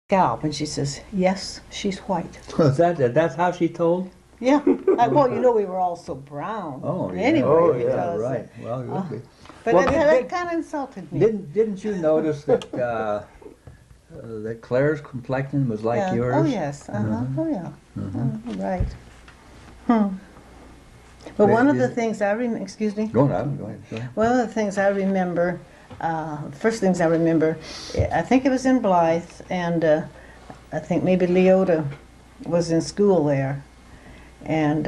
scalp? And she says, yes, she's white. That's how she told? Yeah. Well, you know, we were all so brown. Oh, yeah. Anyway, Oh, yeah, because, right. Well, it would be. But Well, that kind of insulted me. Didn't you notice that that Claire's complexion was like Yeah. yours? Oh, yes. Oh, yeah. Right. But But one of the is- things I remember, excuse me? Go on, go ahead. One of the things I remember, first things I remember, I think it was in Blythe, and I think maybe Leota was in school there. And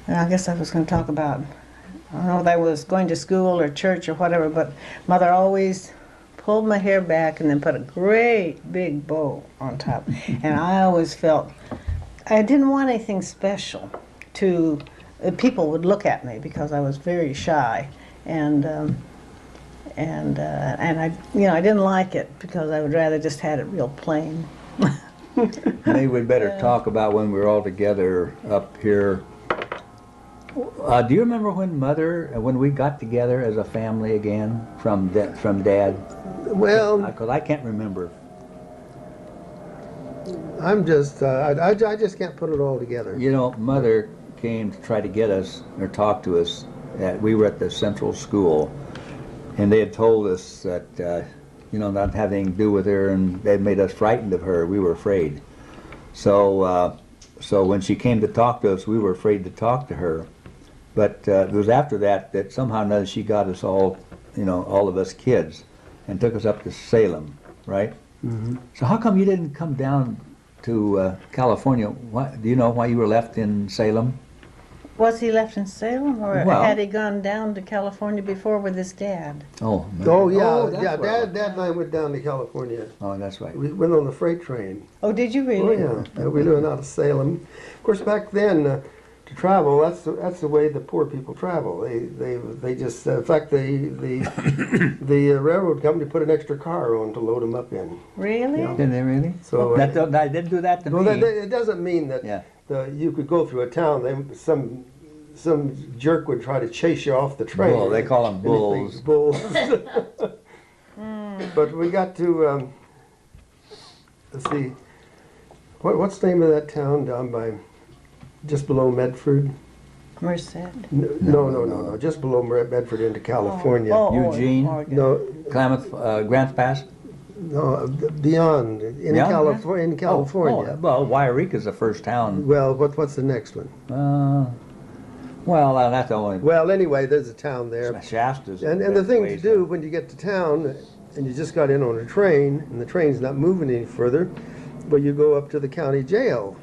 I guess I was going to talk about, I don't know if I was going to school or church or whatever, but Mother always pulled my hair back and then put a great big bow on top. And I always felt, I didn't want anything special to, people would look at me because I was very shy. And I, you know, I didn't like it because I would rather just had it real plain. Maybe we'd better talk about when we were all together up here. Do you remember when we got together as a family again from Dad? Well, Because I can't remember. I'm just, I just can't put it all together. You know, Mother came to try to get us or talk to us. We were at the Central School, and they had told us that you know, not having anything to do with her, and they made us frightened of her. We were afraid. So when she came to talk to us, we were afraid to talk to her. But it was after that somehow or another she got us all, you know, all of us kids, and took us up to Salem, right? Mm-hmm. So how come you didn't come down to California? Do you know why you were left in Salem? Was he left in Salem, or Well- had he gone down to California before with his dad? Oh, Oh, yeah, that's yeah, where it Dad and I went down to California. Oh, that's right. We went on the freight train. Oh, did you Oh, really? yeah, we lived out of Salem. Of course, back then, to travel, that's the way the poor people travel. They just, in fact, the railroad company put an extra car on to load them up in. Really? Yeah. Did they really? So, I didn't do that to well, me. it doesn't mean that Yeah. you could go through a town. Some jerk would try to chase you off the train. Bull, they call them Anything, bulls. Bulls. But we got to, let's see, what's the name of that town down by, just below Medford? Merced. No, just below Medford into California. Eugene? Oregon. No, Klamath, Grants Pass? no, beyond, in Beyond California. In California. Oh, well, Wairika's the first town. Well, what's the next one? Well, that's the only. Well, anyway, there's a town there. Shasta's. And the thing to do when you get to town, and you just got in on a train, and the train's not moving any further, well, you go up to the county jail.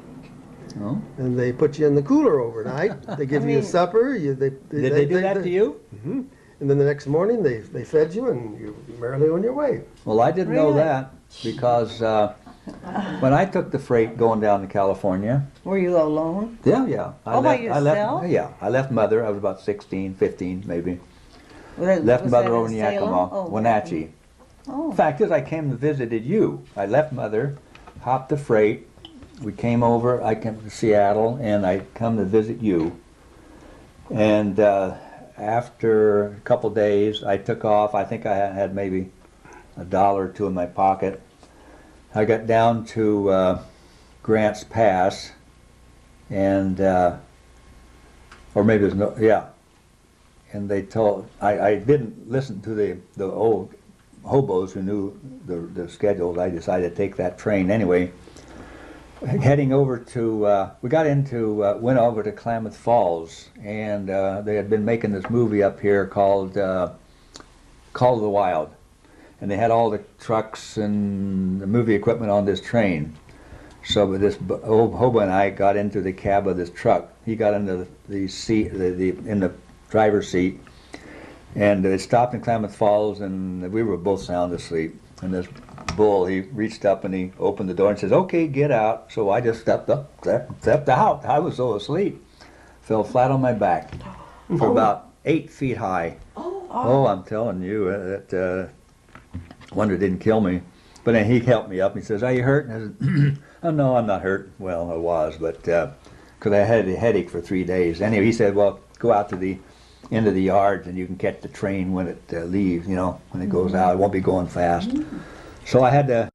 Oh. And they put you in the cooler overnight. They give you a supper. Did they do that to you? Mm-hmm. And then the next morning they fed you, and you're merrily on your way. Well, I didn't know Really? that because when I took the freight going down to California. Were you alone? Yeah. All by yourself? I left Mother. I was about 16, 15 maybe. Was Left that Mother in over in Salem? Yakima, Oh, Wenatchee. Oh. Fact is, I came and visited you. I left Mother, hopped the freight. We came over. I came to Seattle, and I come to visit you. And after a couple days, I took off. I think I had maybe $1 or $2 in my pocket. I got down to Grants Pass, and or maybe it was and they told I didn't listen to the old hobos who knew the schedules. I decided to take that train anyway. Heading over to went over to Klamath Falls, and they had been making this movie up here called Call of the Wild, and they had all the trucks and the movie equipment on this train. So this old hobo and I got into the cab of this truck. He got into the seat, in the driver's seat, and it stopped in Klamath Falls, and we were both sound asleep. And this bull, he reached up and he opened the door and says, "Okay, get out." So I just stepped out. I was so asleep, fell flat on my back for about 8 feet high. Oh, I'm telling you, that wonder it didn't kill me. But then he helped me up. He says, "Are you hurt?" And I said, "Oh no, I'm not hurt." Well, I was, but because I had a headache for 3 days. Anyway, he said, "Well, go out to the end of the yards and you can catch the train when it leaves. You know, when it goes out, it won't be going fast." So I had to